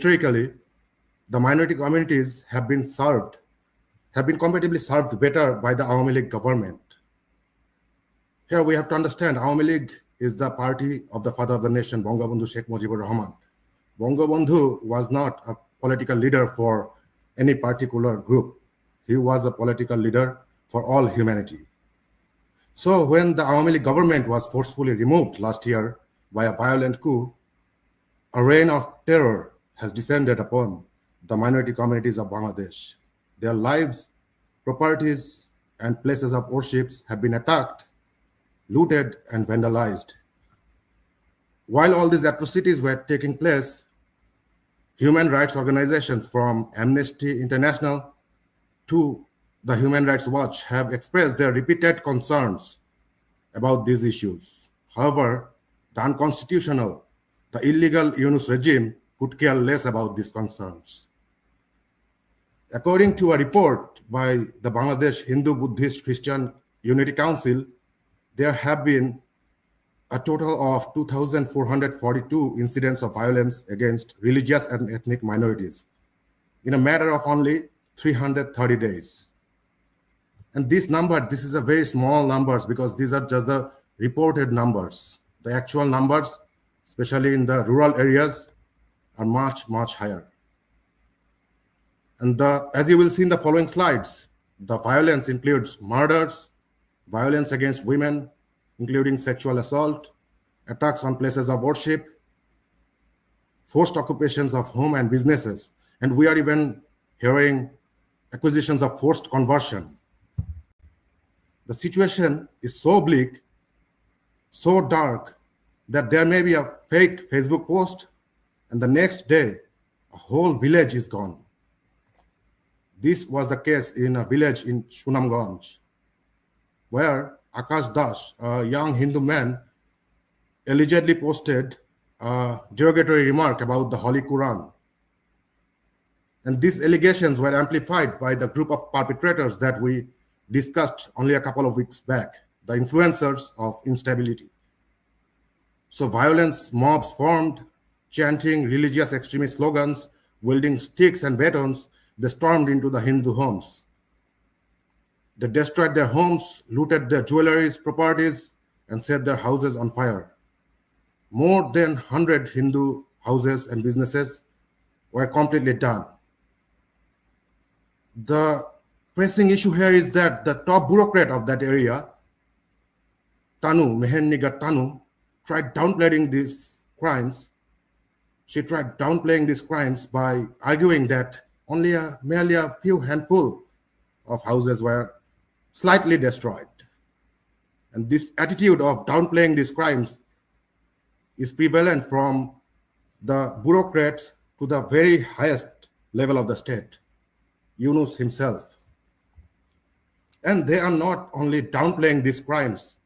historically, the minority communities have been comparatively served better by the Awami League government. Here we have to understand Awami League is the party of the father of the nation, Bangabandhu Sheikh Mujibur Rahman. Bangabandhu was not a political leader for any particular group. He was a political leader for all humanity. So when the Awami League government was forcefully removed last year by a violent coup, a reign of terror has descended upon the minority communities of Bangladesh. Their lives, properties, and places of worship have been attacked, looted, and vandalized. While all these atrocities were taking place, human rights organizations from Amnesty International to the Human Rights Watch have expressed their repeated concerns about these issues. However, the unconstitutional, the illegal Yunus regime could care less about these concerns. According to a report by the Bangladesh Hindu Buddhist Christian Unity Council, there have been a total of 2,442 incidents of violence against religious and ethnic minorities in a matter of only 330 days. And this is a very small numbers because these are just the reported numbers. The actual numbers, especially in the rural areas, are much, much higher. And as you will see in the following slides, the violence includes murders, violence against women, including sexual assault, attacks on places of worship, forced occupations of home and businesses, and we are even hearing accusations of forced conversion. The situation is so bleak, so dark, that there may be a fake Facebook post, and the next day, a whole village is gone. This was the case in a village in Sunamganj, where Akash Das, a young Hindu man, allegedly posted a derogatory remark about the Holy Quran. And these allegations were amplified by the group of perpetrators that we discussed only a couple of weeks back, the influencers of instability. So violence mobs formed, chanting religious extremist slogans, wielding sticks and batons. They stormed into the Hindu homes. They destroyed their homes, looted their jewelries, properties, and set their houses on fire. More than 100 Hindu houses and businesses were completely done. The pressing issue here is that the top bureaucrat of that area, Mehennigar Tanu, tried downplaying these crimes. She tried downplaying these crimes by arguing that merely a few handful of houses were slightly destroyed. And this attitude of downplaying these crimes is prevalent from the bureaucrats to the very highest level of the state, Yunus himself. And they are not only downplaying these crimes.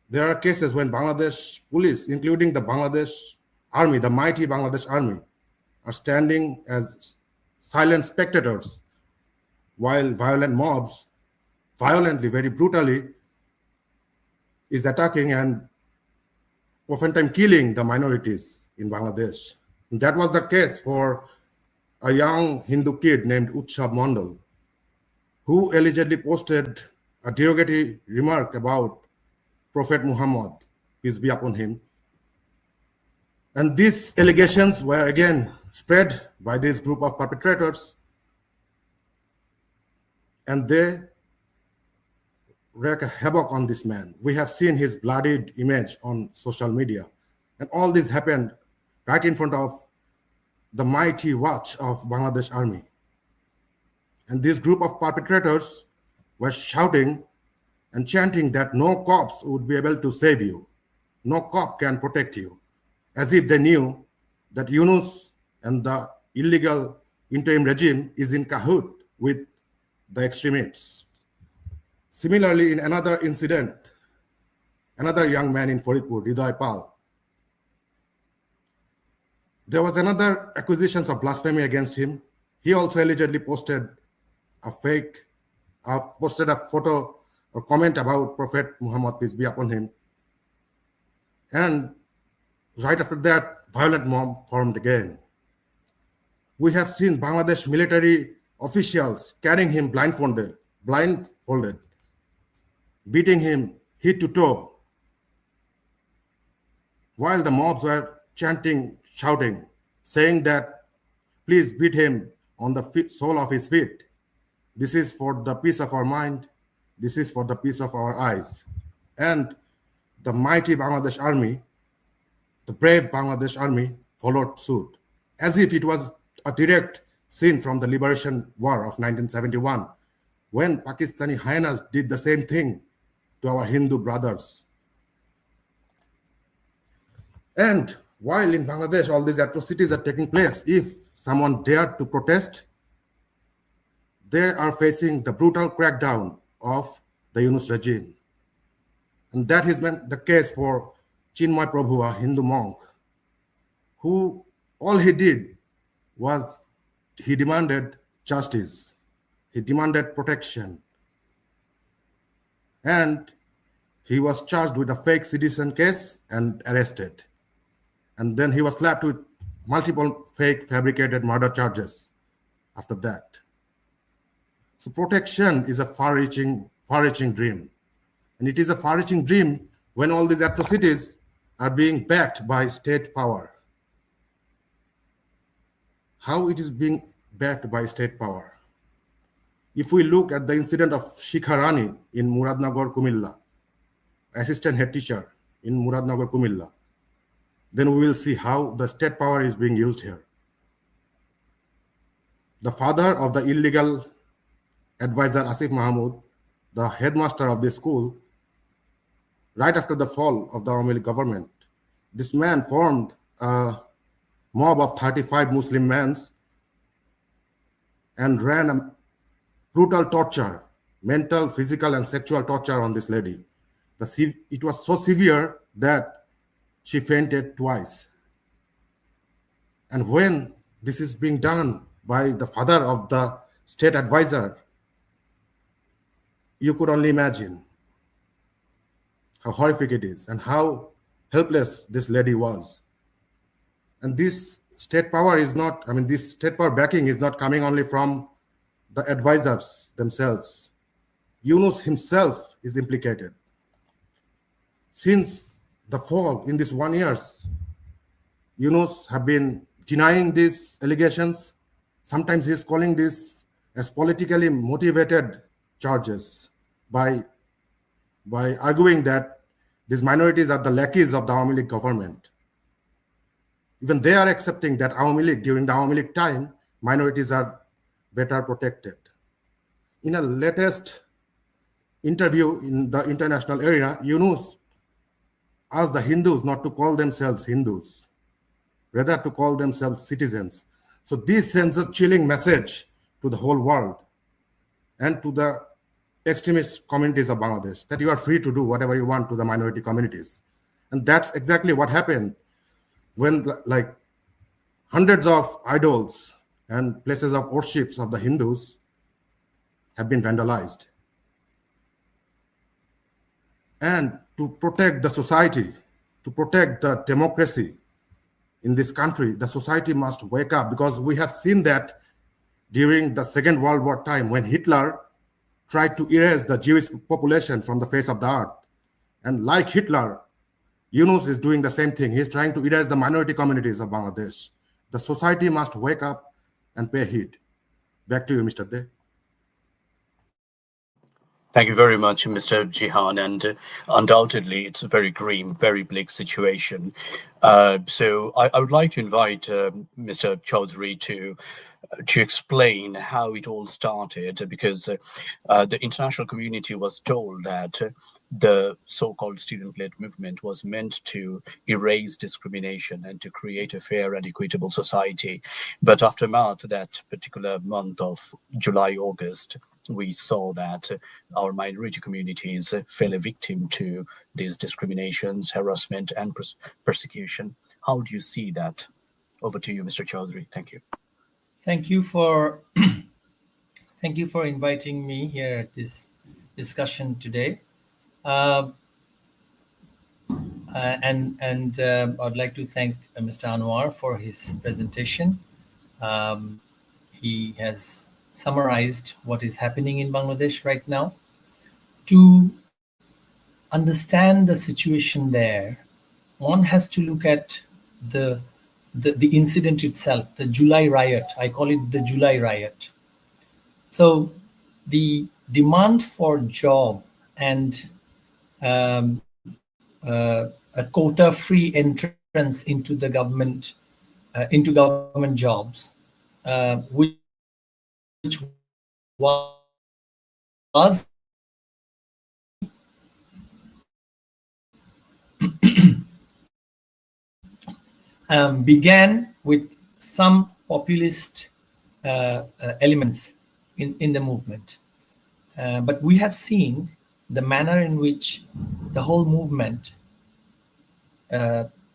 There are cases when Bangladesh police, including the Bangladesh army, the mighty Bangladesh army, are standing as silent spectators while violent mobs violently, very brutally, is attacking and oftentimes killing the minorities in Bangladesh. And that was the case for a young Hindu kid named Utsav Mandal, who allegedly posted a derogatory remark about Prophet Muhammad, peace be upon him. And these allegations were again spread by this group of perpetrators, and they wreak havoc on this man. We have seen his bloodied image on social media, and all this happened right in front of the mighty watch of Bangladesh army. And this group of perpetrators were shouting and chanting that no cops would be able to save you, no cop can protect you, as if they knew that Yunus and the illegal interim regime is in cahoot with the extremists. Similarly, in another incident, another young man in Faridpur, Hriday Pal, there was another accusations of blasphemy against him. He also allegedly posted a photo or comment about Prophet Muhammad, peace be upon him. And right after that, violent mob formed again. We have seen Bangladesh military officials carrying him blindfolded, beating him head to toe, while the mobs were chanting, shouting, saying that please beat him on the sole of his feet. This is for the peace of our mind. This is for the peace of our eyes. And the mighty Bangladesh army, the brave Bangladesh army, followed suit, as if it was a direct scene from the Liberation War of 1971, when Pakistani hyenas did the same thing to our Hindu brothers. And while in Bangladesh all these atrocities are taking place, if someone dared to protest, they are facing the brutal crackdown of the Yunus regime. And that has been the case for Chinmay Prabhu, a Hindu monk, who all he did was he demanded justice, he demanded protection, and he was charged with a fake citizen case and arrested. And then he was slapped with multiple fake fabricated murder charges after that. So protection is a far-reaching dream. And it is a far-reaching dream when all these atrocities are being backed by state power. How it is being backed by state power? If we look at the incident of Shikha Rani in Muradnagar, Kumilla, assistant head teacher in Muradnagar, Kumilla, then we will see how the state power is being used here. The father of the illegal advisor Asif Mahmood, the headmaster of the school, right after the fall of the Awami League government, this man formed a mob of 35 Muslim men and ran a brutal torture, mental, physical, and sexual torture on this lady. It was so severe that she fainted twice. And when this is being done by the father of the state advisor, you could only imagine how horrific it is and how helpless this lady was. And this state power is not, this state power backing is not coming only from the advisors themselves. Yunus himself is implicated. Since the fall in these 1 year, Yunus have been denying these allegations. Sometimes he is calling this as politically motivated charges by arguing that these minorities are the lackeys of the Awami League government. Even they are accepting that during the Awami League time, minorities are better protected. In a latest interview in the international arena, Yunus asked the Hindus not to call themselves Hindus, rather to call themselves citizens. So this sends a chilling message to the whole world and to the extremist communities of Bangladesh that you are free to do whatever you want to the minority communities. And that's exactly what happened when hundreds of idols and places of worships of the Hindus have been vandalized. And to protect the society, to protect the democracy in this country, the society must wake up, because we have seen that during the Second World War time when Hitler tried to erase the Jewish population from the face of the earth. And like Hitler, Yunus is doing the same thing. He's trying to erase the minority communities of Bangladesh. The society must wake up and pay heed. Back to you, Mr. De. Thank you very much, Mr. Jihan. And undoubtedly, it's a very grim, very bleak situation. So I would like to invite Mr. Chaudhry to explain how it all started, because the international community was told that the so-called student-led movement was meant to erase discrimination and to create a fair and equitable society. But aftermath, that particular month of July, August, we saw that our minority communities fell a victim to these discriminations, harassment, and persecution. How do you see that? Over to you, Mr. Chaudhry. Thank you. Thank you for thank you for inviting me here at this discussion today. And I'd like to thank Mr. Anwar for his presentation. Um, he has summarized what is happening in Bangladesh right now. To understand the situation there, one has to look at the, the incident itself, the July riot. I call it the July riot. So the demand for job and a quota-free entrance into the government jobs, which was began with some populist elements in the movement. But we have seen the manner in which the whole movement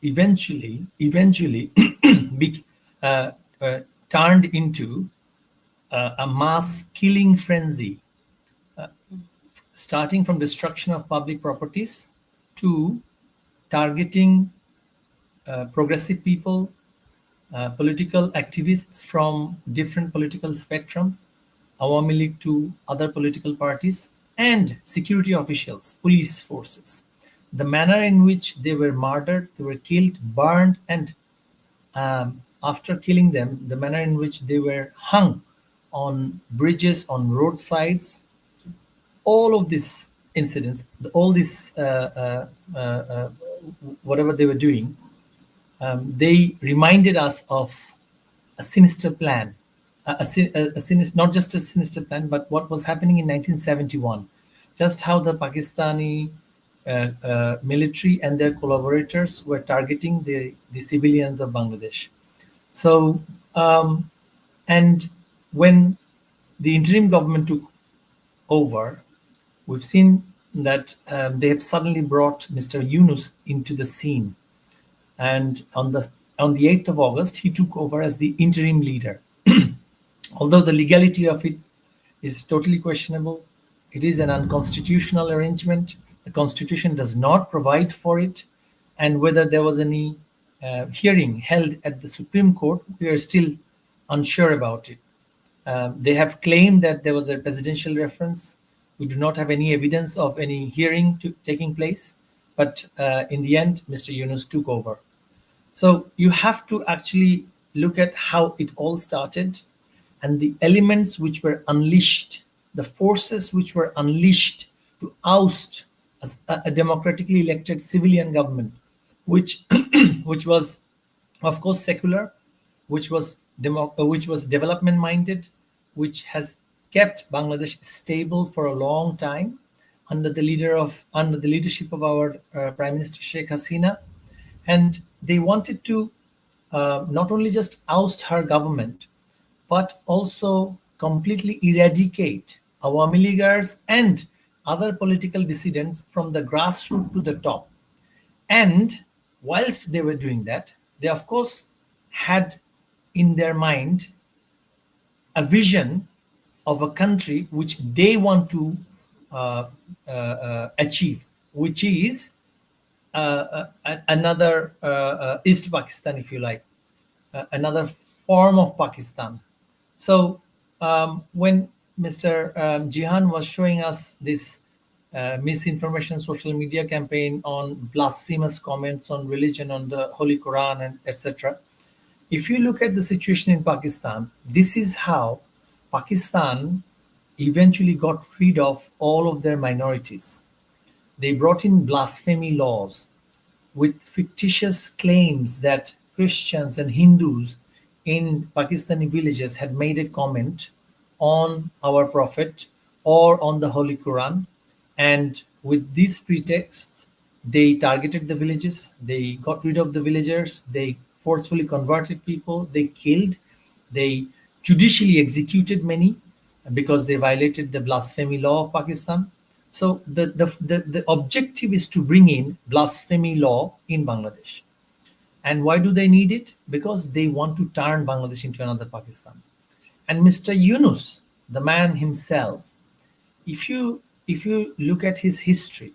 eventually be, uh, uh, turned into a mass killing frenzy, starting from destruction of public properties to targeting progressive people, political activists from different political spectrum, Awami League to other political parties, and security officials, police forces. The manner in which they were murdered, they were killed, burned, and after killing them, the manner in which they were hung on bridges, on roadsides, all of these incidents, all this, whatever they were doing, they reminded us of a sinister plan, sinister, not just a sinister plan, but what was happening in 1971, just how the Pakistani military and their collaborators were targeting the civilians of Bangladesh. So, and when the interim government took over, we've seen that they have suddenly brought Mr. Yunus into the scene, and on the 8th of August, he took over as the interim leader. Although the legality of it is totally questionable, it is an unconstitutional arrangement. The constitution does not provide for it, and whether there was any hearing held at the Supreme Court, we are still unsure about it. They have claimed that there was a presidential reference. We do not have any evidence of any hearing taking place, but in the end, Mr. Yunus took over. So you have to actually look at how it all started and the elements which were unleashed, the forces which were unleashed to oust a democratically elected civilian government, which which was, of course, secular, which was development minded, which has kept Bangladesh stable for a long time under the leadership of our Prime Minister Sheikh Hasina. And they wanted to not only just oust her government, but also completely eradicate Awami Leaguers and other political dissidents from the grassroots to the top. And whilst they were doing that, they of course had in their mind a vision of a country which they want to achieve, which is another East Pakistan, if you like, another form of Pakistan. So when Mr. Jihan was showing us this misinformation social media campaign on blasphemous comments on religion, on the Holy Quran, and etc., if you look at the situation in Pakistan, this is how Pakistan eventually got rid of all of their minorities. They brought in blasphemy laws with fictitious claims that Christians and Hindus in Pakistani villages had made a comment on our Prophet or on the Holy Quran. And with these pretexts, they targeted the villages, they got rid of the villagers, they forcefully converted people, they killed, they judicially executed many because they violated the blasphemy law of Pakistan. So the objective is to bring in blasphemy law in Bangladesh. And why do they need it? Because they want to turn Bangladesh into another Pakistan. And Mr. Yunus, the man himself, if you look at his history,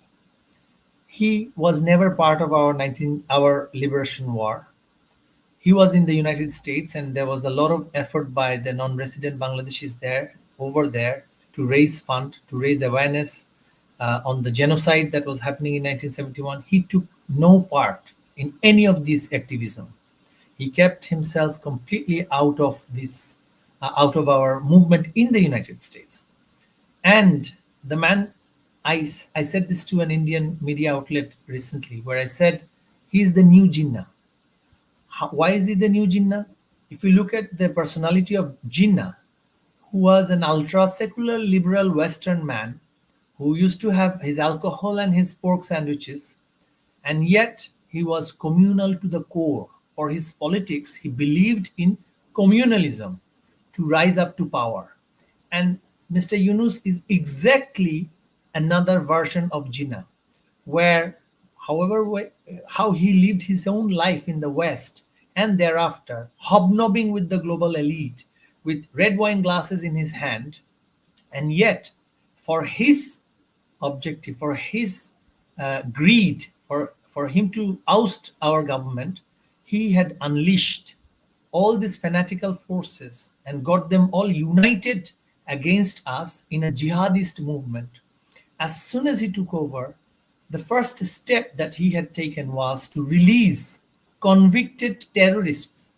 he was never part of our liberation war. he was in the United States, and there was a lot of effort by the non-resident Bangladeshis over there, to raise fund, to raise awareness on the genocide that was happening in 1971. He took no part in any of this activism. He kept himself completely out of this, out of our movement in the United States. And the man, I said this to an Indian media outlet recently, where I said, he's the new Jinnah. Why is he the new Jinnah? If you look at the personality of Jinnah, who was an ultra secular liberal Western man who used to have his alcohol and his pork sandwiches, and yet he was communal to the core. For his politics, he believed in communalism to rise up to power. And Mr. Yunus is exactly another version of Jinnah, where, how he lived his own life in the West, and thereafter hobnobbing with the global elite with red wine glasses in his hand, and yet for his objective, for his greed, for him to oust our government, he had unleashed all these fanatical forces and got them all united against us in a jihadist movement. As soon as he took over, the first step that he had taken was to release convicted terrorists,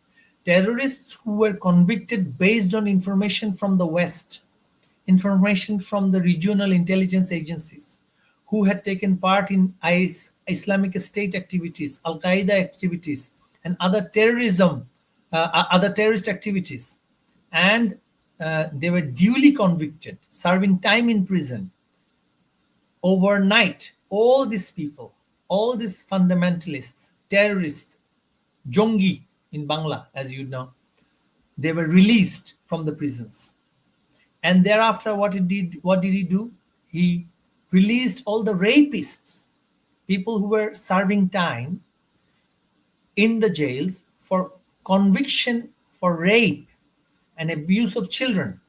terrorists who were convicted based on information from the West, information from the regional intelligence agencies, who had taken part in Islamic State activities, Al Qaeda activities, and other other terrorist activities. And they were duly convicted, serving time in prison. Overnight, all these people, all these fundamentalists, terrorists, Jongi in Bangla, as you know, they were released from the prisons. And thereafter, what did he do? He released all the rapists, people who were serving time in the jails for conviction for rape and abuse of children.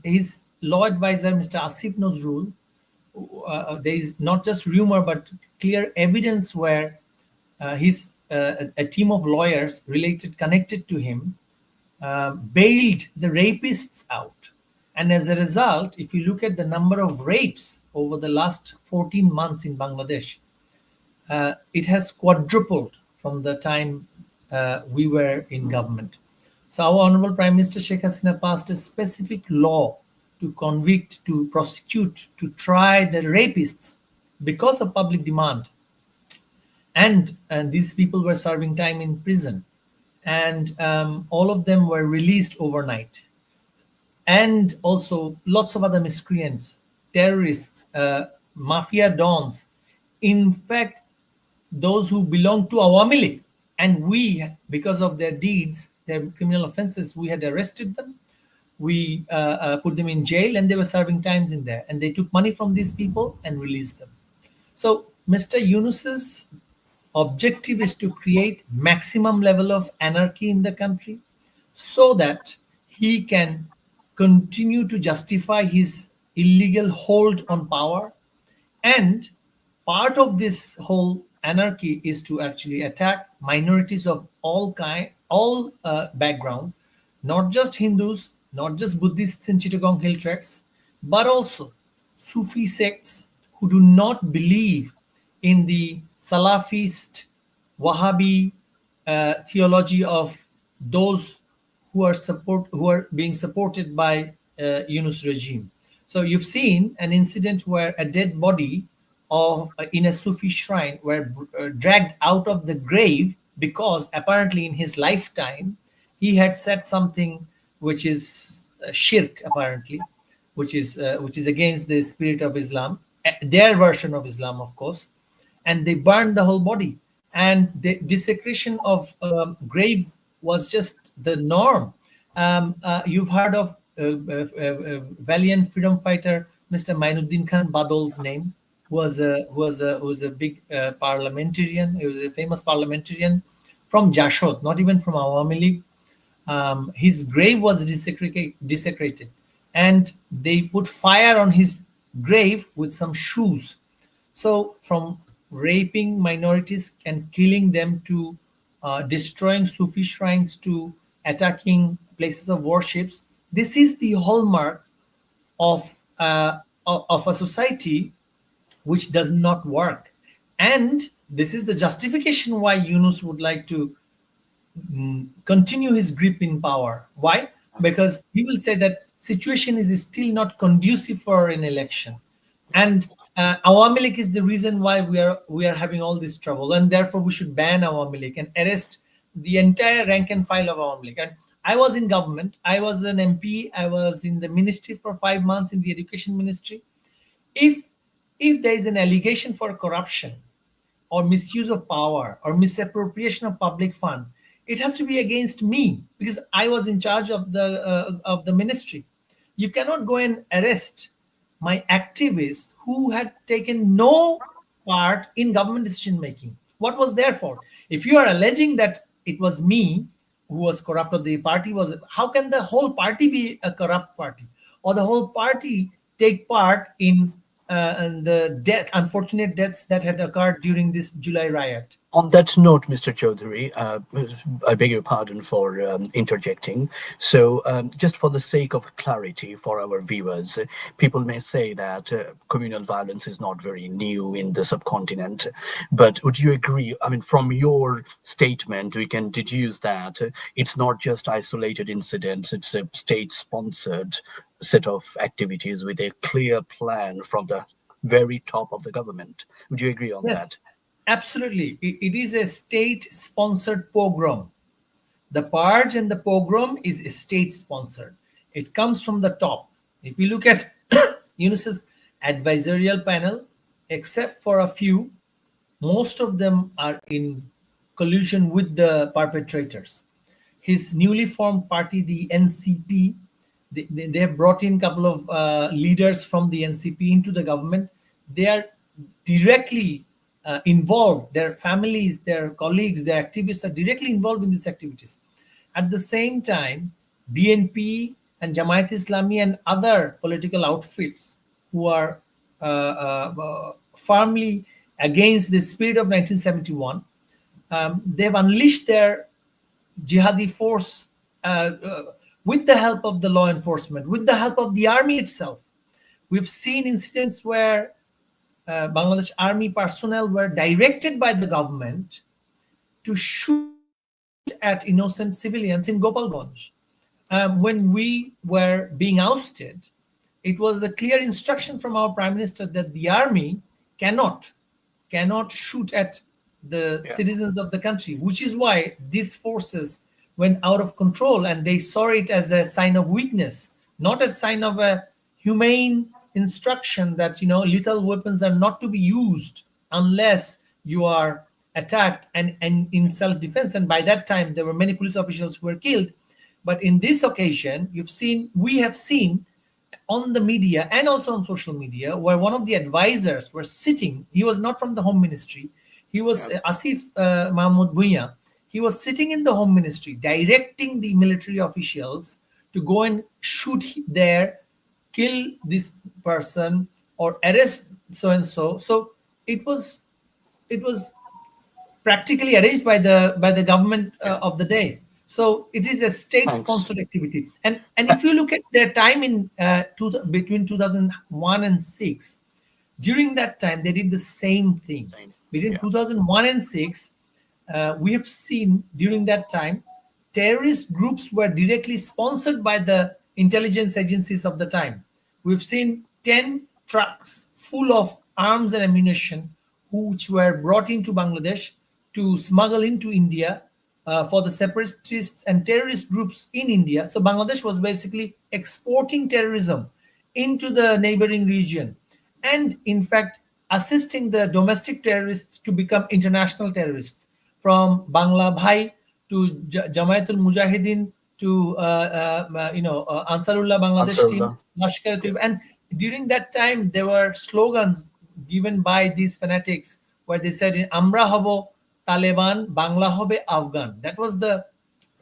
His law advisor, Mr. Asif Nazrul, there is not just rumor but clear evidence where a team of lawyers connected to him bailed the rapists out. And as a result, if you look at the number of rapes over the last 14 months in Bangladesh, it has quadrupled from the time we were in government. So our Honorable Prime Minister Sheikh Hasina passed a specific law to convict, to prosecute, to try the rapists because of public demand. And these people were serving time in prison. And all of them were released overnight. And also lots of other miscreants, terrorists, mafia dons, in fact, those who belong to Awami League. And we, because of their deeds, their criminal offenses, we had arrested them. We put them in jail, and they were serving times in there. And they took money from these people and released them. So Mr. Yunus's objective is to create maximum level of anarchy in the country so that he can continue to justify his illegal hold on power. And part of this whole anarchy is to actually attack minorities of all background, not just Hindus, not just Buddhists in Chittagong Hill Tracts, but also Sufi sects who do not believe in the Salafist, Wahhabi theology of those who are being supported by Yunus regime. So you've seen an incident where a dead body in a Sufi shrine were dragged out of the grave because apparently in his lifetime he had said something which is shirk, apparently, which is against the spirit of Islam, their version of Islam, of course. And they burned the whole body. And the desecration of grave was just the norm. You've heard of valiant freedom fighter Mr. Mainuddin Khan Badal's name, who was a big parliamentarian. He was a famous parliamentarian from Jashod, not even from Awami League. His grave was desecrated, and they put fire on his grave with some shoes. So from raping minorities and killing them to destroying Sufi shrines to attacking places of worships. This is the hallmark of of a society which does not work, and this is the justification why Yunus would like to continue his grip in power. Why? Because he will say that situation is still not conducive for an election, and Awami League is the reason why we are having all this trouble, and therefore we should ban Awami League and arrest the entire rank and file of Awami League. And I was in government. I was an MP. I was in the ministry for 5 months in the education ministry. If there is an allegation for corruption or misuse of power or misappropriation of public fund, it has to be against me because I was in charge of the ministry. You cannot go and arrest my activists who had taken no part in government decision making. What was their fault? If you are alleging that it was me who was corrupt or the party was, how can the whole party be a corrupt party or the whole party take part in the unfortunate deaths that had occurred during this July riot? On that note, Mr. Chaudhary, I beg your pardon for interjecting. So just for the sake of clarity for our viewers, people may say that communal violence is not very new in the subcontinent. But would you agree? I mean, from your statement, we can deduce that it's not just isolated incidents, it's a state-sponsored set of activities with a clear plan from the very top of the government. Would you agree on Yes. that? Absolutely. It is a state-sponsored pogrom. The purge and the pogrom is state-sponsored. It comes from the top. If you look at Yunus's advisorial panel, except for a few, most of them are in collusion with the perpetrators. His newly formed party, the NCP, they have brought in a couple of leaders from the NCP into the government. They are directly involved. Their families, their colleagues, their activists are directly involved in these activities. At the same time, BNP and Jamaat Islami and other political outfits who are firmly against the spirit of 1971, they've unleashed their jihadi force with the help of the law enforcement, with the help of the army itself. We've seen incidents where Bangladesh army personnel were directed by the government to shoot at innocent civilians in Gopalganj. When we were being ousted, it was a clear instruction from our prime minister that the army cannot shoot at the citizens of the country, which is why these forces went out of control, and they saw it as a sign of weakness, not a sign of a humane instruction that lethal weapons are not to be used unless you are attacked and in self-defense. And by that time there were many police officials who were killed. But in this occasion, we have seen on the media and also on social media where one of the advisors were sitting. He was not from the home ministry. He was Asif Mahmoud Bhuiya. He was sitting in the home ministry directing the military officials to go and shoot there, kill this person or arrest so and so. So it was practically arranged by the government of the day. So it is a state-sponsored activity. And if you look at their time in between 2001 and 6, during that time they did the same thing. Between 2001 and 6, we have seen during that time terrorist groups were directly sponsored by the intelligence agencies of the time. We've seen 10 trucks full of arms and ammunition which were brought into Bangladesh to smuggle into India for the separatists and terrorist groups in India. So Bangladesh was basically exporting terrorism into the neighboring region and in fact assisting the domestic terrorists to become international terrorists, from Bangla Bhai to Jamaatul Mujahideen to Ansarullah Bangladesh team, Lashkar Taiba. And during that time, there were slogans given by these fanatics where they said, "Amra hobo Taliban, Bangla hobe Afghan." That was the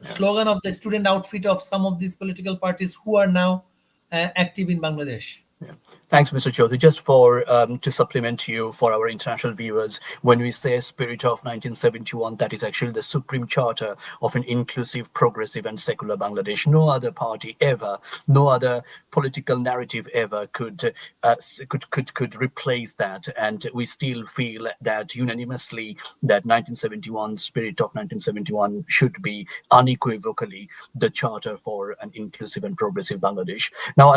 slogan of the student outfit of some of these political parties who are now active in Bangladesh. Yeah. Thanks, Mr. Chaudhary. Just for to supplement you for our international viewers, when we say spirit of 1971, that is actually the supreme charter of an inclusive, progressive, and secular Bangladesh. No other party ever, no other political narrative ever could replace that. And we still feel that unanimously that 1971 spirit of 1971 should be unequivocally the charter for an inclusive and progressive Bangladesh. Now,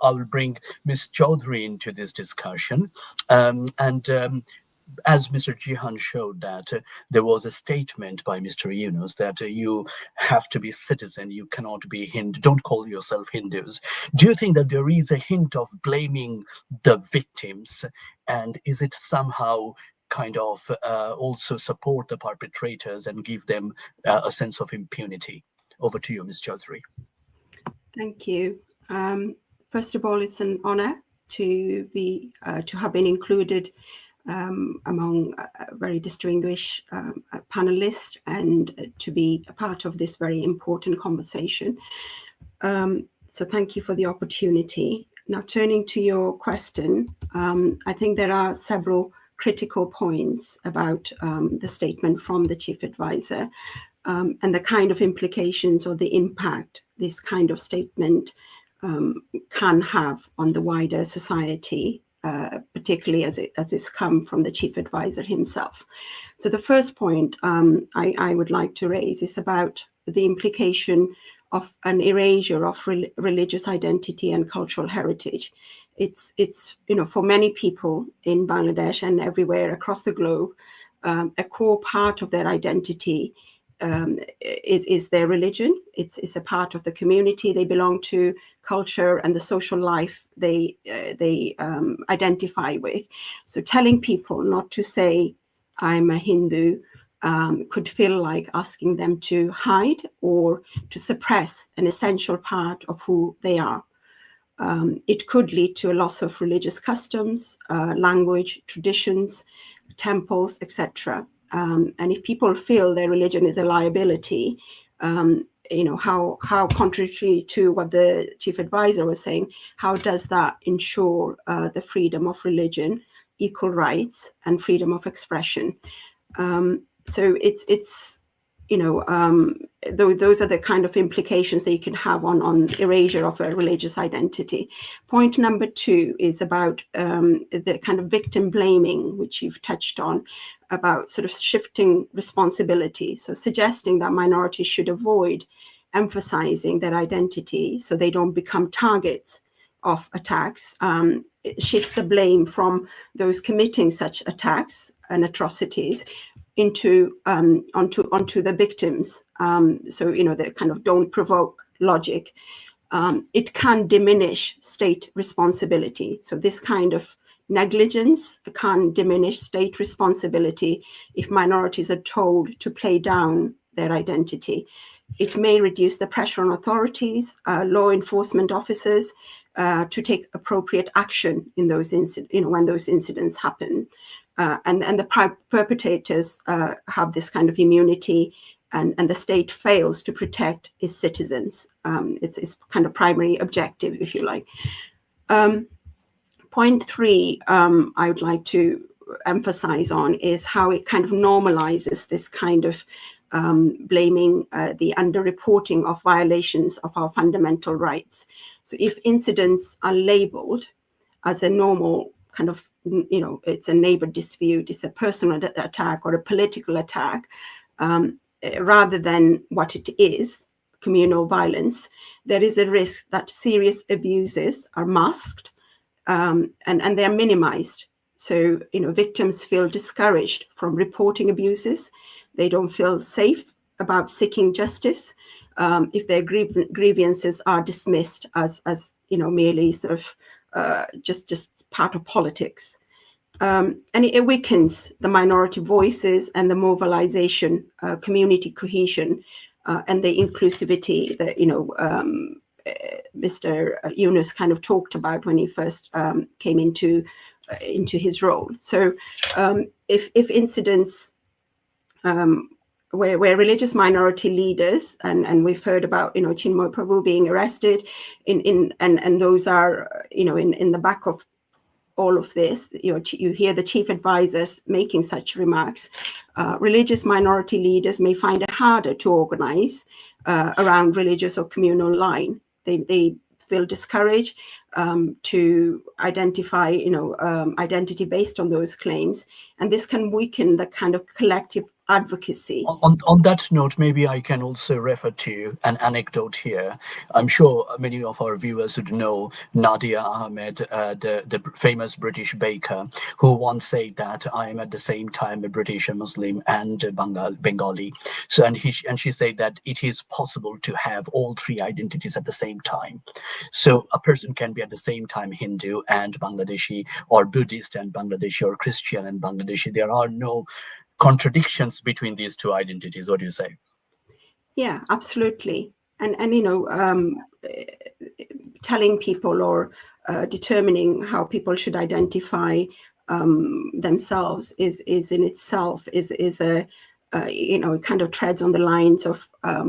I will bring Ms. Chaudhary into this discussion. As Mr. Jihan showed that there was a statement by Mr. Yunus that you have to be citizen, you cannot be Hindu, don't call yourself Hindus. Do you think that there is a hint of blaming the victims? And is it somehow kind of also support the perpetrators and give them a sense of impunity? Over to you, Ms. Chaudhary. Thank you. First of all, it's an honor to have been included among very distinguished panelists and to be a part of this very important conversation. So thank you for the opportunity. Now, turning to your question, I think there are several critical points about the statement from the Chief Advisor and the kind of implications or the impact this kind of statement can have on the wider society, particularly as it's come from the Chief Advisor himself. So the first point I would like to raise is about the implication of an erasure of religious identity and cultural heritage. It's for many people in Bangladesh and everywhere across the globe, a core part of their identity is their religion. It's a part of the community they belong to, culture, and the social life they identify with. So telling people not to say I'm a Hindu could feel like asking them to hide or to suppress an essential part of who they are. It could lead to a loss of religious customs, language, traditions, temples, etc. And if people feel their religion is a liability, how contrary to what the Chief Advisor was saying, how does that ensure the freedom of religion, equal rights, and freedom of expression? So it's those are the kind of implications that you can have on erasure of a religious identity. Point number two is about the kind of victim blaming, which you've touched on, about sort of shifting responsibility. So suggesting that minorities should avoid emphasizing their identity so they don't become targets of attacks. It shifts the blame from those committing such attacks and atrocities onto the victims. So the kind of don't provoke logic. It can diminish state responsibility. So this kind of negligence can diminish state responsibility if minorities are told to play down their identity. It may reduce the pressure on authorities, law enforcement officers, to take appropriate action in those when those incidents happen. And the perpetrators have this kind of immunity, and the state fails to protect its citizens. It's kind of primary objective, if you like. Point three, I would like to emphasize on is how it kind of normalizes this kind of blaming the underreporting of violations of our fundamental rights. So if incidents are labeled as a normal kind of, it's a neighbor dispute, it's a personal attack or a political attack, rather than what it is, communal violence, there is a risk that serious abuses are masked and they are minimized. So, victims feel discouraged from reporting abuses. They don't feel safe about seeking justice if their grievances are dismissed as merely sort of just part of politics. And it weakens the minority voices and the mobilization, community cohesion, and the inclusivity that Mr. Yunus kind of talked about when he first came into his role. So if incidents where religious minority leaders, and we've heard about, Chinmoy Prabhu being arrested, and those are, in the back of all of this, you hear the chief advisors making such remarks. Religious minority leaders may find it harder to organize around religious or communal line. They feel discouraged to identify, identity based on those claims, and this can weaken the kind of collective advocacy. On that note, maybe I can also refer to an anecdote here. I'm sure many of our viewers would know Nadia Ahmed, the famous British baker, who once said that I am at the same time a British, a Muslim, and a Bengali. So, and she said that it is possible to have all three identities at the same time. So a person can be at the same time Hindu and Bangladeshi, or Buddhist and Bangladeshi, or Christian and Bangladeshi. There are no contradictions between these two identities. What do you say? Yeah, absolutely. And telling people, or determining how people should identify themselves is in itself is a kind of treads on the lines of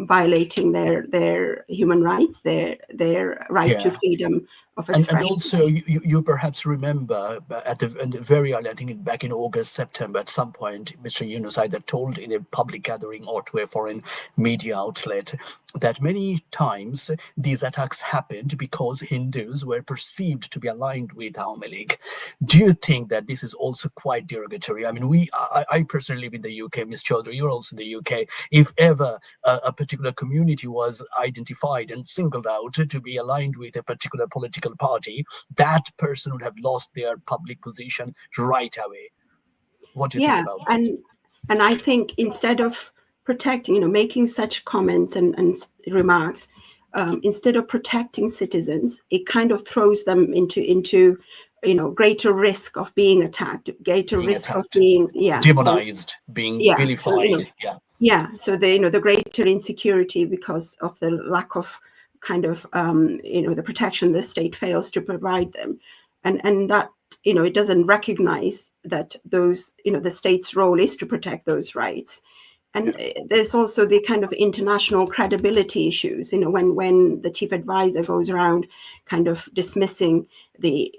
violating their human rights, their right to freedom of expression. And also, you perhaps remember at the very early, I think back in August, September, at some point, Mr. Yunus either told in a public gathering or to a foreign media outlet that many times these attacks happened because Hindus were perceived to be aligned with Awami League. Do you think that this is also quite derogatory? I mean, I personally live in the UK, Ms. Chaudhary, you're also in the UK. If ever a particular community was identified and singled out to be aligned with a particular political party, that person would have lost their public position right away. What do you think about that? And I think instead of protecting, making such comments and remarks, instead of protecting citizens, it kind of throws them into greater risk of being attacked, greater risk of being demonized, being vilified. So the greater insecurity because of the lack of kind of the protection the state fails to provide them, and that it doesn't recognize that those the state's role is to protect those rights. And there's also the kind of international credibility issues, when the chief advisor goes around kind of dismissing the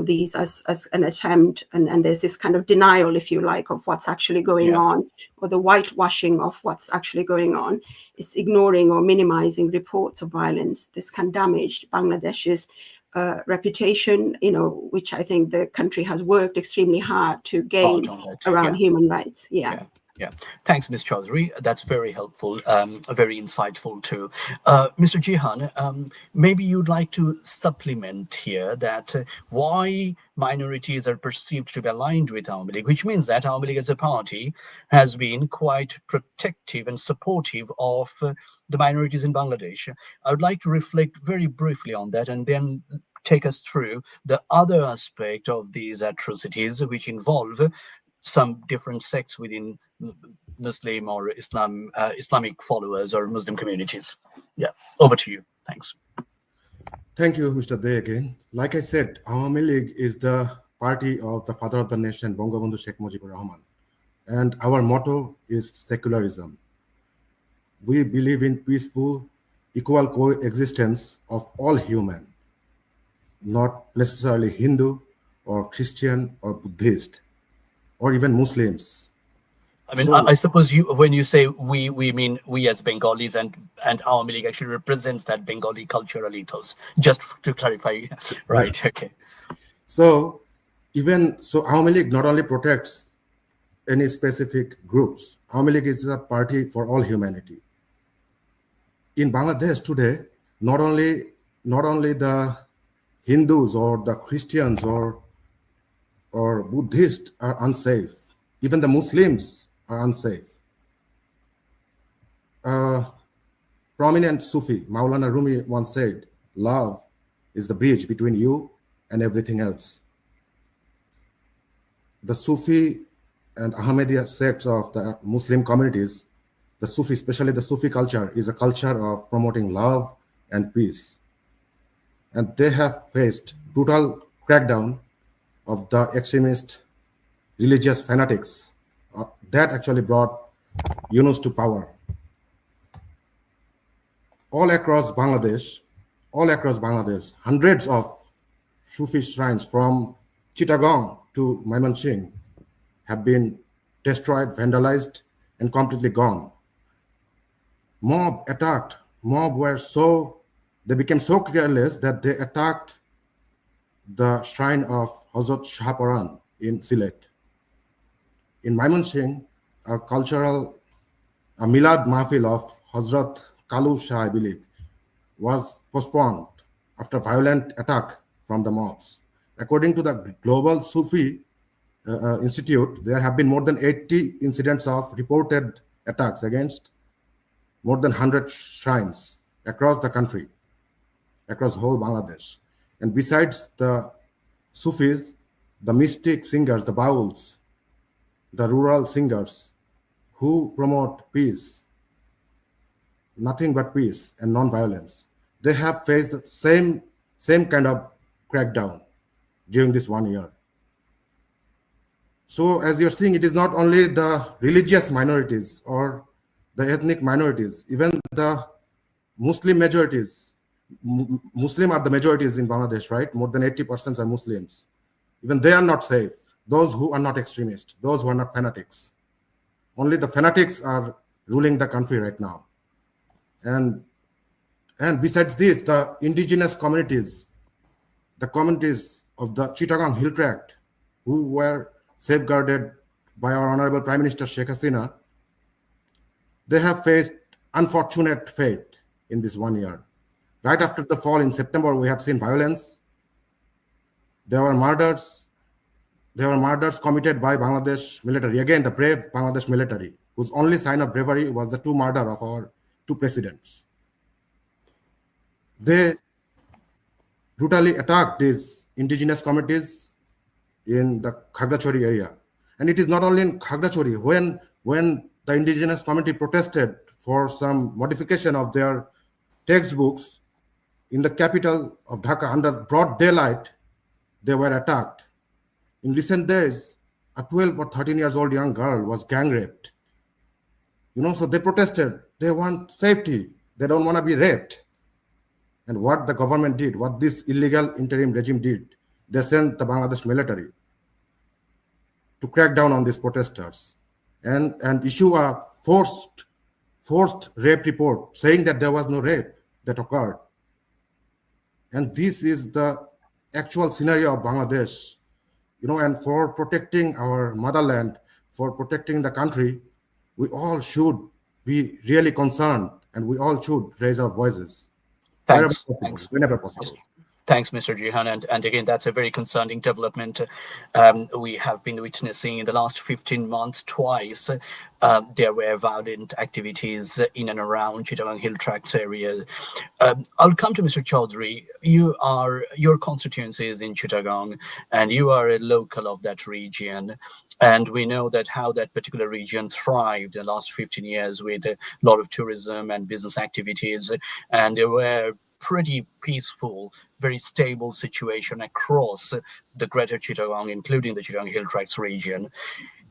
these as an attempt, and there's this kind of denial, if you like, of what's actually going on, or the whitewashing of what's actually going on. It's ignoring or minimizing reports of violence. This can damage Bangladesh's reputation, which I think the country has worked extremely hard to gain around human rights. Yeah. Thanks, Ms. Chaudhary. That's very helpful, very insightful too. Mr. Jihan, maybe you'd like to supplement here that why minorities are perceived to be aligned with Awami League, which means that Awami League as a party has been quite protective and supportive of the minorities in Bangladesh. I would like to reflect very briefly on that and then take us through the other aspect of these atrocities, which involve some different sects within Muslim or Islamic followers or Muslim communities. Yeah, over to you. Thanks. Thank you, Mr. Dey again. Like I said, Awami League is the party of the father of the nation, Bangabandhu Sheikh Mujibur Rahman. And our motto is secularism. We believe in peaceful, equal coexistence of all human, not necessarily Hindu or Christian or Buddhist, or even Muslims. I mean, I suppose when you say we mean we as Bengalis, and Awami League actually represents that Bengali cultural ethos, just to clarify. Right, okay. So Awami League not only protects any specific groups, Awami League is a party for all humanity. In Bangladesh today, not only the Hindus or the Christians or Buddhists are unsafe, even the Muslims are unsafe. Prominent Sufi Maulana Rumi once said, "Love is the bridge between you and everything else." The Sufi and Ahmadiyya sects of the Muslim communities, the Sufi, especially the Sufi culture, is a culture of promoting love and peace. And they have faced brutal crackdown of the extremist religious fanatics that actually brought Yunus to power. All across Bangladesh, hundreds of Sufi shrines from Chittagong to Mymensingh have been destroyed, vandalized, and completely gone. Mob attacked. They became so careless that they attacked the shrine of Hazrat Shahaparan in Sylhet. In Mymensingh, a Milad Mahfil of Hazrat Kalu Shah, I believe, was postponed after violent attack from the mobs. According to the Global Sufi Institute, there have been more than 80 incidents of reported attacks against more than 100 shrines across the country, across whole Bangladesh. And besides the Sufis, the mystic singers, the Bauls, the rural singers who promote peace, nothing but peace and non-violence, they have faced the same kind of crackdown during this 1 year. So as you're seeing, it is not only the religious minorities or the ethnic minorities, even the Muslim majorities. Muslim are the majorities in Bangladesh, right? More than 80% are Muslims. Even they are not safe. Those who are not extremists, those who are not fanatics. Only the fanatics are ruling the country right now. And besides this, the indigenous communities, the communities of the Chittagong Hill Tract, who were safeguarded by our Honorable Prime Minister Sheikh Hasina, they have faced unfortunate fate in this 1 year. Right after the fall in September, we have seen violence. There were murders. There were murders committed by Bangladesh military. Again, the brave Bangladesh military, whose only sign of bravery was the two murder of our two presidents. They brutally attacked these indigenous communities in the Khagrachori area. And it is not only in Khagrachori. When the indigenous community protested for some modification of their textbooks in the capital of Dhaka under broad daylight, they were attacked. In recent days, a 12 or 13 years old young girl was gang raped. So they protested. They want safety. They don't want to be raped. And what the government did, what this illegal interim regime did, they sent the Bangladesh military to crack down on these protesters and issue a forced rape report saying that there was no rape that occurred. And this is the actual scenario of Bangladesh. And for protecting our motherland, for protecting the country, we all should be really concerned and we all should raise our voices. Thanks. Whenever possible. Thanks, Mr. Jihan. And again, that's a very concerning development. We have been witnessing in the last 15 months twice. There were violent activities in and around Chittagong Hill Tracts area. I'll come to Mr. Chaudhry. Your constituency is in Chittagong, and you are a local of that region. And we know that how that particular region thrived in the last 15 years with a lot of tourism and business activities. And there were pretty peaceful, very stable situation across the greater Chittagong, including the Chittagong Hill Tracts region.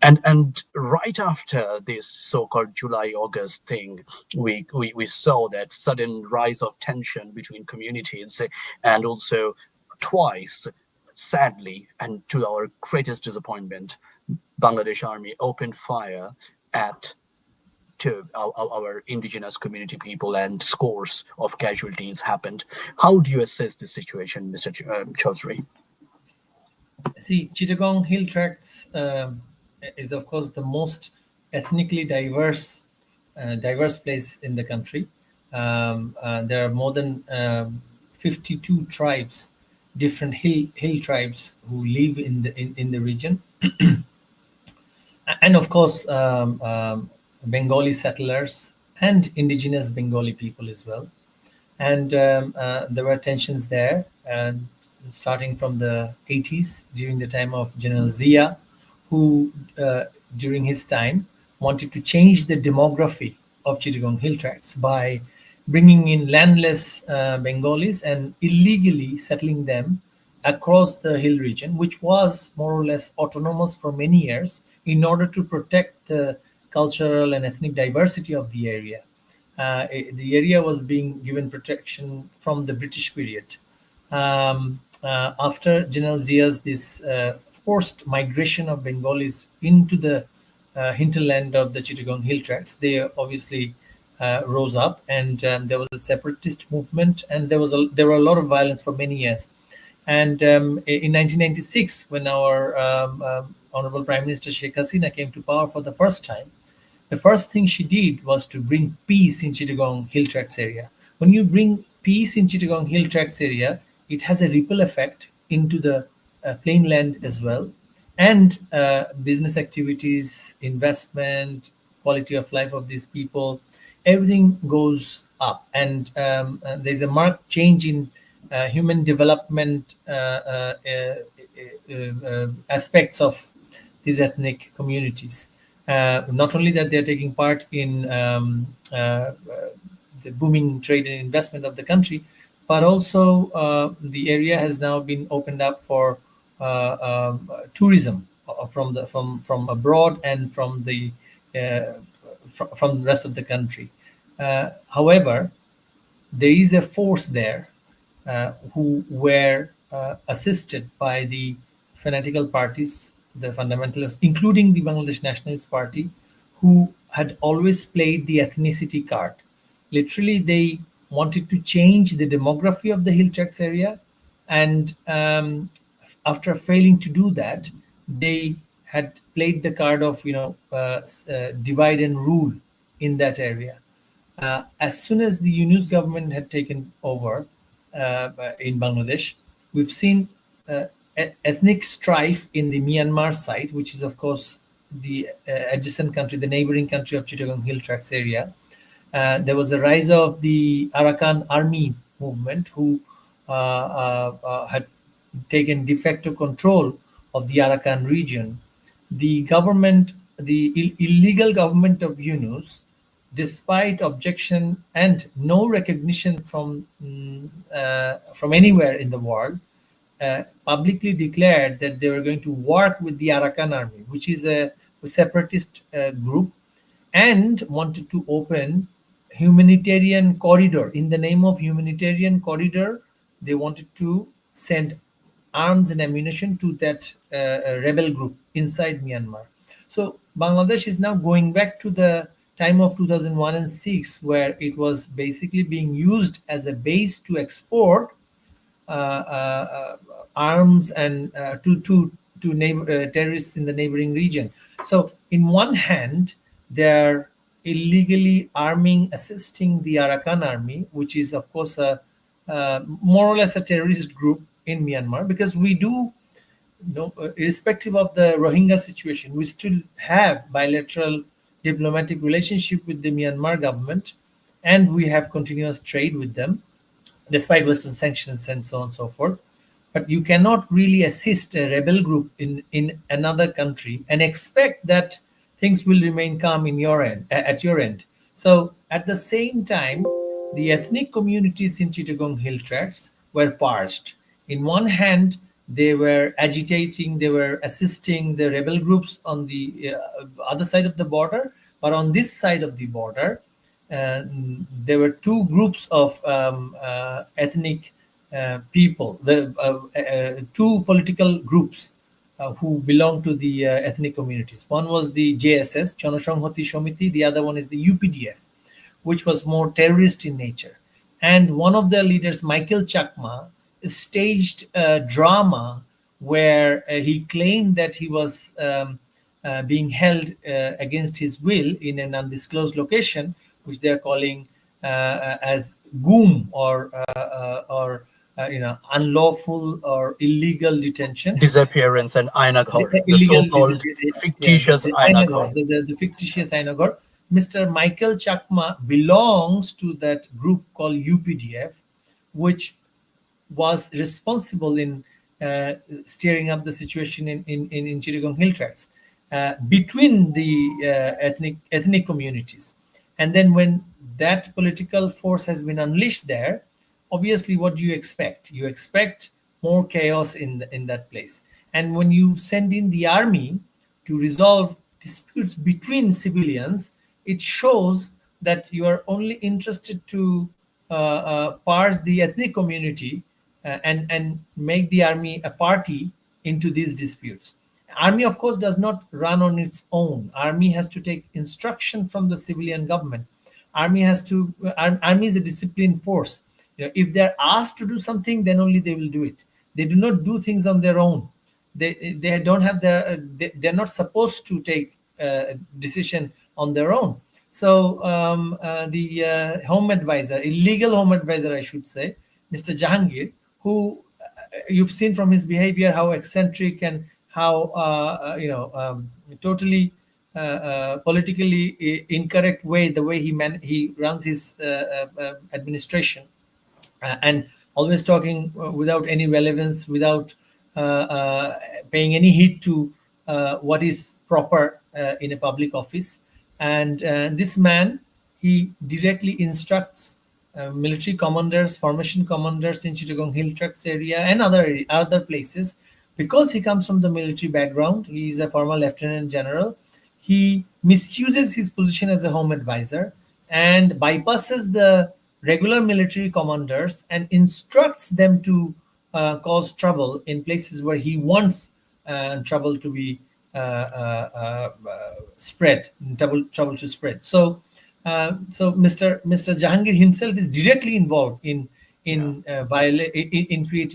And right after this so-called July-August thing, we saw that sudden rise of tension between communities, and also twice, sadly, and to our greatest disappointment, Bangladesh Army opened fire to our indigenous community people, and scores of casualties happened. How do you assess this situation, Mr. Chaudhry? See, Chittagong Hill Tracts is, of course, the most ethnically diverse place in the country. There are more than 52 tribes, different hill tribes who live in the region, and of course, Bengali settlers and indigenous Bengali people as well. And there were tensions there, starting from the 80s during the time of General Zia, who during his time wanted to change the demography of Chittagong Hill Tracts by bringing in landless Bengalis and illegally settling them across the hill region, which was more or less autonomous for many years, in order to protect the cultural and ethnic diversity of the area. The area was being given protection from the British period. After General Zia's this forced migration of Bengalis into the hinterland of the Chittagong Hill Tracts, they obviously rose up, and there was a separatist movement, and there were a lot of violence for many years. And in 1996, when our Honorable Prime Minister Sheikh Hasina came to power for the first time, the first thing she did was to bring peace in Chittagong Hill Tracts area. When you bring peace in Chittagong Hill Tracts area, it has a ripple effect into the plain land as well, and business activities, investment, quality of life of these people, everything goes up, and there's a marked change in human development aspects of these ethnic communities. Not only that they're taking part in the booming trade and investment of the country, but also the area has now been opened up for tourism from abroad and from the rest of the country. However, there is a force there who were assisted by the fanatical parties, the fundamentalists, including the Bangladesh Nationalist Party, who had always played the ethnicity card. Literally, they wanted to change the demography of the Hill Tracts area, and after failing to do that, they had played the card of divide and rule in that area. As soon as the Yunus government had taken over in Bangladesh, we've seen ethnic strife in the Myanmar side, which is of course the adjacent country, the neighboring country of Chittagong Hill Tracts area. There was a rise of the Arakan army movement, who had taken de facto control of the Arakan region. The government, the illegal government of Yunus, despite objection and no recognition from anywhere in the world, publicly declared that they were going to work with the Arakan army, which is a separatist group, and wanted to open humanitarian corridor. In the name of humanitarian corridor, they wanted to send arms and ammunition to that rebel group inside Myanmar. So Bangladesh is now going back to the time of 2001 and 6, where it was basically being used as a base to export arms and to terrorists in the neighboring region. So in one hand, they're illegally arming, assisting the Arakan army, which is of course more or less a terrorist group in Myanmar, because we do, irrespective of the Rohingya situation, we still have bilateral diplomatic relationship with the Myanmar government, and we have continuous trade with them, despite Western sanctions and so on and so forth. But you cannot really assist a rebel group in another country and expect that things will remain calm in your end, at your end. So at the same time, the ethnic communities in Chittagong Hill Tracts were parsed. In one hand, they were agitating, they were assisting the rebel groups on the other side of the border. But on this side of the border, there were two groups of ethnic people, two political groups who belong to the ethnic communities. One was the JSS, Jonasonghati Samiti, the other one is the UPDF, which was more terrorist in nature. And one of the leaders, Michael Chakma, staged a drama where he claimed that he was being held against his will in an undisclosed location, which they're calling as GUM, or unlawful or illegal detention, disappearance, and Ainaghar, the illegal so-called fictitious Ainaghar. the fictitious Ainaghar. Mr. Michael Chakma belongs to that group called UPDF, which was responsible in steering up the situation in Chittagong Hill Tracts between the ethnic communities. And then when that political force has been unleashed there, obviously, what do you expect? You expect more chaos in that place. And when you send in the army to resolve disputes between civilians, it shows that you are only interested to parse the ethnic community and make the army a party into these disputes. Army, of course, does not run on its own. Army has to take instruction from the civilian government. Army is a disciplined force. If they're asked to do something, then only they will do it. They do not do things on their own. They don't have they're not supposed to take decision on their own. So the home advisor, illegal home advisor, I should say, Mr. Jahangir, who you've seen from his behavior how eccentric and how totally politically incorrect way, the way he runs his administration, and always talking without any relevance, without paying any heed to what is proper in a public office. And this man, he directly instructs military commanders, formation commanders in Chittagong Hill Tracts area and other places, because he comes from the military background. He is a former lieutenant general. He misuses his position as a home advisor and bypasses the regular military commanders and instructs them to cause trouble in places where he wants trouble to be spread, trouble to spread. So Mr. Jahangir himself is directly involved in creating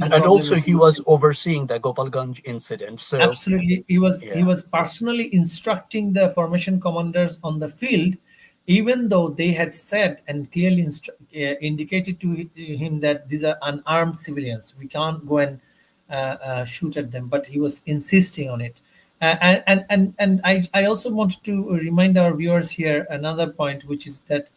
and problem also with he was overseeing the Gopalganj incident. So absolutely, he was personally instructing the formation commanders on the field, even though they had said and clearly indicated to him that these are unarmed civilians, we can't go and shoot at them, but he was insisting on it. And I also want to remind our viewers here another point, which is that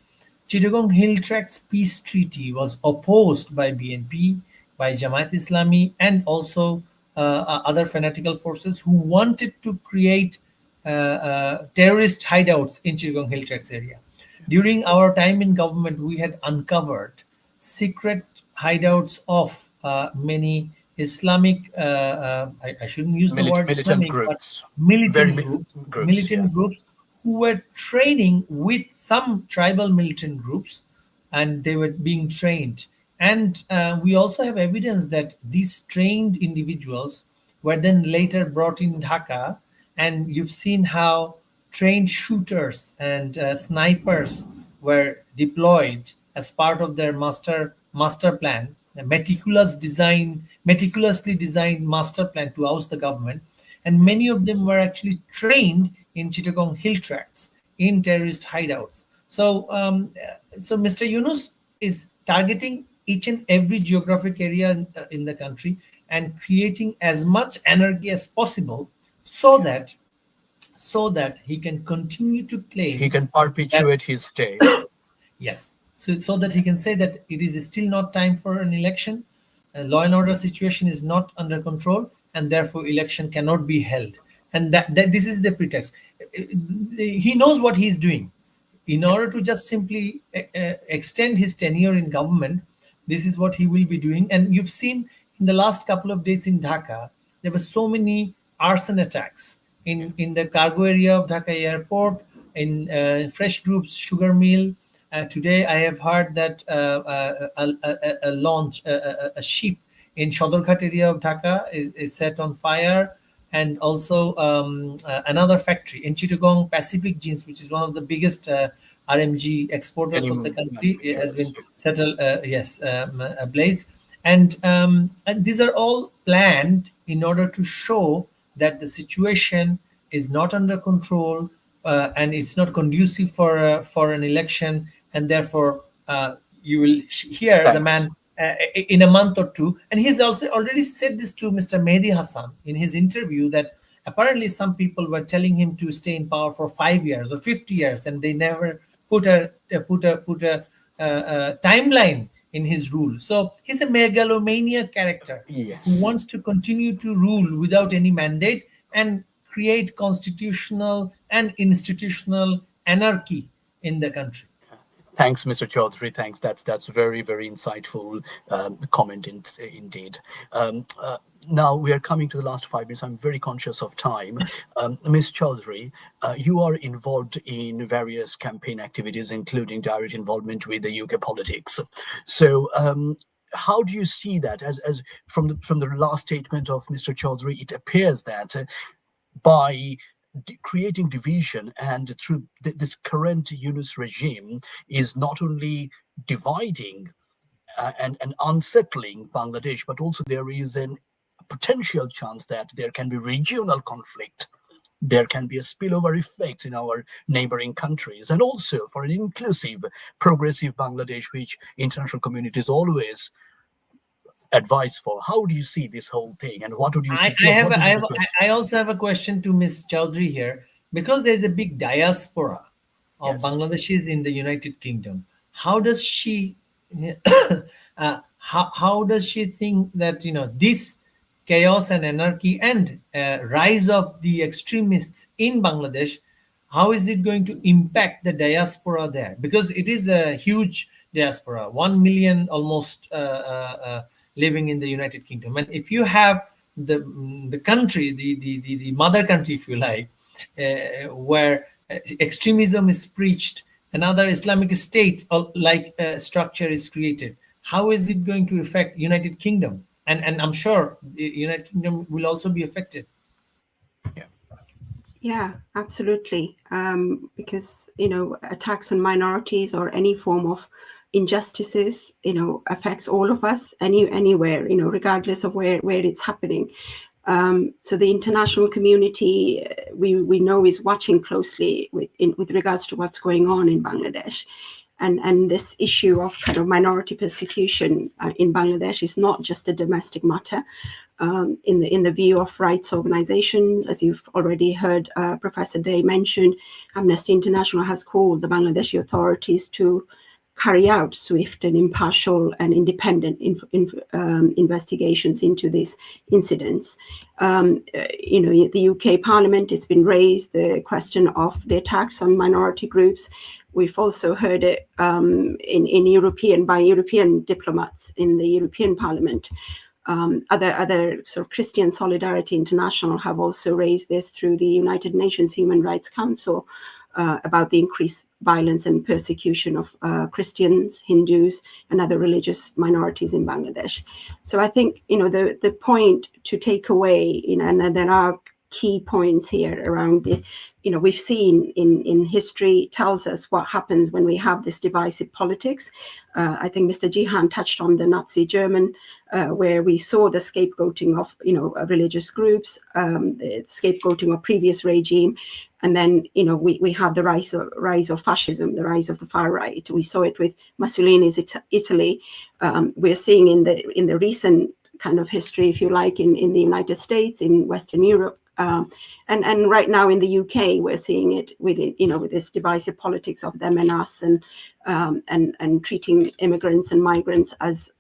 Chittagong Hill Tracts peace treaty was opposed by BNP, by Jamaat Islami, and also other fanatical forces who wanted to create terrorist hideouts in Chittagong Hill Tracts area. During our time in government, we had uncovered secret hideouts of many Islamic, I shouldn't use the word militant Islamic, groups, but militant very groups, groups, groups who were training with some tribal militant groups, and they were being trained. And we also have evidence that these trained individuals were then later brought in Dhaka, and you've seen how trained shooters and snipers were deployed as part of their master plan, a meticulously designed master plan to oust the government. And many of them were actually trained in Chittagong Hill Tracts in terrorist hideouts. So Mr. Yunus is targeting each and every geographic area in the country and creating as much anarchy as possible, so that he can continue to claim, he can perpetuate his stay. Yes, so that he can say that it is still not time for an election, law and order situation is not under control, and therefore election cannot be held. And that this is the pretext. He knows what he's doing. In order to just simply extend his tenure in government, this is what he will be doing. And you've seen in the last couple of days in Dhaka, there were so many arson attacks in the cargo area of Dhaka airport, in Fresh Group's sugar mill. Today, I have heard that a ship in Shodorghat area of Dhaka is set on fire, and also another factory in Chittagong, Pacific Jeans, which is one of the biggest RMG exporters of the country, has been settled, ablaze. And these are all planned in order to show that the situation is not under control, and it's not conducive for an election, and therefore you will hear the man in a month or two. And he's also already said this to Mr. Mehdi Hassan in his interview, that apparently some people were telling him to stay in power for 5 years or 50 years, and they never put a timeline in his rule. So he's a megalomaniac character who wants to continue to rule without any mandate and create constitutional and institutional anarchy in the country. Thanks, Mr. Chaudhary. Thanks. That's very, very insightful comment indeed. Now we are coming to the last 5 minutes. I'm very conscious of time. Ms. Chaudhary, you are involved in various campaign activities, including direct involvement with the UK politics. So how do you see that? As from the last statement of Mr. Chaudhary, it appears that by creating division and through this current Yunus regime is not only dividing and unsettling Bangladesh, but also there is a potential chance that there can be regional conflict. There can be a spillover effect in our neighboring countries, and also for an inclusive, progressive Bangladesh, which international communities always advise for. How do you see this whole thing, and what would you suggest? I also have a question to Ms. Chaudhary here, because there's a big diaspora of Bangladeshis in the United Kingdom. How does she how does she think that this chaos and anarchy and rise of the extremists in Bangladesh, how is it going to impact the diaspora there? Because it is a huge diaspora, 1 million almost living in the United Kingdom. And if you have the country, the mother country, if you like, where extremism is preached, another Islamic state like structure is created, how is it going to affect United Kingdom? And I'm sure the United Kingdom will also be affected. Yeah, absolutely. Because attacks on minorities or any form of injustices, affects all of us anywhere, regardless of where it's happening. So the international community, we know, is watching closely with regards to what's going on in Bangladesh. And this issue of kind of minority persecution in Bangladesh is not just a domestic matter. In the view of rights organizations, as you've already heard Professor Day mention, Amnesty International has called the Bangladeshi authorities to carry out swift and impartial and independent investigations into these incidents. The UK Parliament, it's been raised the question of the attacks on minority groups. We've also heard it by European diplomats in the European Parliament. Other sort of Christian Solidarity International have also raised this through the United Nations Human Rights Council about the increased violence and persecution of Christians, Hindus, and other religious minorities in Bangladesh. So I think the point to take away, and there are key points here around the, we've seen in history tells us what happens when we have this divisive politics. I think Mr. Jihan touched on the Nazi German, where we saw the scapegoating of religious groups, the scapegoating of previous regime, and then we had the rise of fascism, the rise of the far right. We saw it with Mussolini's Italy. We're seeing in the recent kind of history, if you like, in the United States, in Western Europe. And right now in the UK, we're seeing it with this divisive politics of them and us, and treating immigrants and migrants as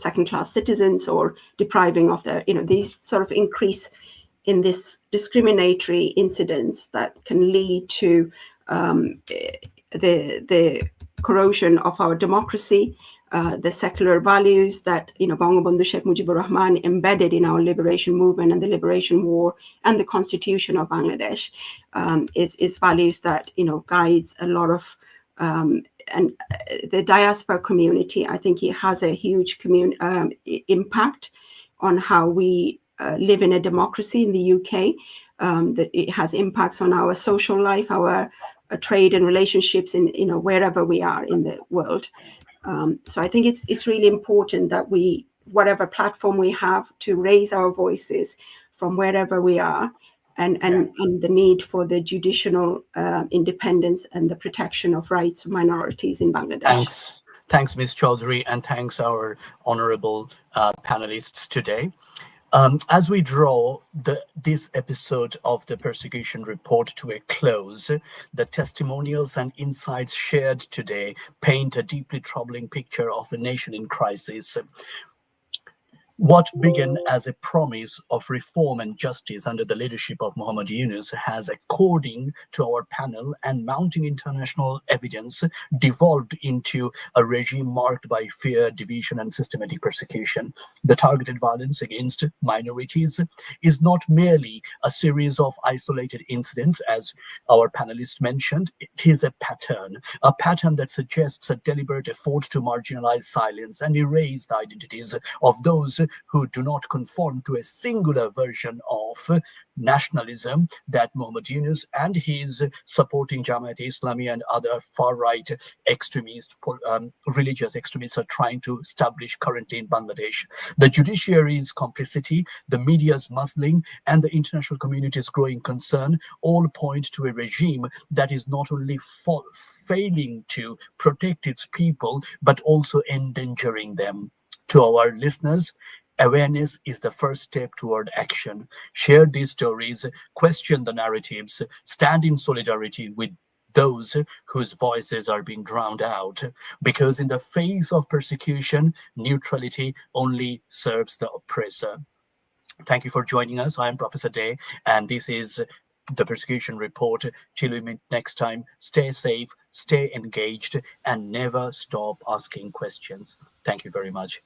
second-class citizens, or depriving of their these sort of increase in this discriminatory incidents that can lead to the corrosion of our democracy. The secular values that Bangabandhu Sheikh Mujibur Rahman embedded in our liberation movement and the liberation war and the constitution of Bangladesh is values that guides a lot of and the diaspora community. I think it has a huge impact on how we live in a democracy in the UK. That it has impacts on our social life, our trade and relationships in wherever we are in the world. So I think it's really important that we, whatever platform we have, to raise our voices from wherever we are, and the need for the judicial independence and the protection of rights of minorities in Bangladesh. Thanks, Ms. Chaudhary, and thanks our honorable panelists today. As we draw this episode of the Persecution Report to a close, the testimonials and insights shared today paint a deeply troubling picture of a nation in crisis. What began as a promise of reform and justice under the leadership of Muhammad Yunus has, according to our panel and mounting international evidence, devolved into a regime marked by fear, division, and systematic persecution. The targeted violence against minorities is not merely a series of isolated incidents, as our panelists mentioned. It is a pattern that suggests a deliberate effort to marginalize, silence, and erase the identities of those who do not conform to a singular version of nationalism that Muhammad Yunus and his supporting Jamaat-e-Islami and other far-right extremist, religious extremists are trying to establish currently in Bangladesh. The judiciary's complicity, the media's muzzling, and the international community's growing concern all point to a regime that is not only failing to protect its people, but also endangering them. To our listeners, awareness is the first step toward action. Share these stories, question the narratives, stand in solidarity with those whose voices are being drowned out. Because in the face of persecution, neutrality only serves the oppressor. Thank you for joining us. I am Professor Day, and this is the Persecution Report. Till we meet next time, stay safe, stay engaged, and never stop asking questions. Thank you very much.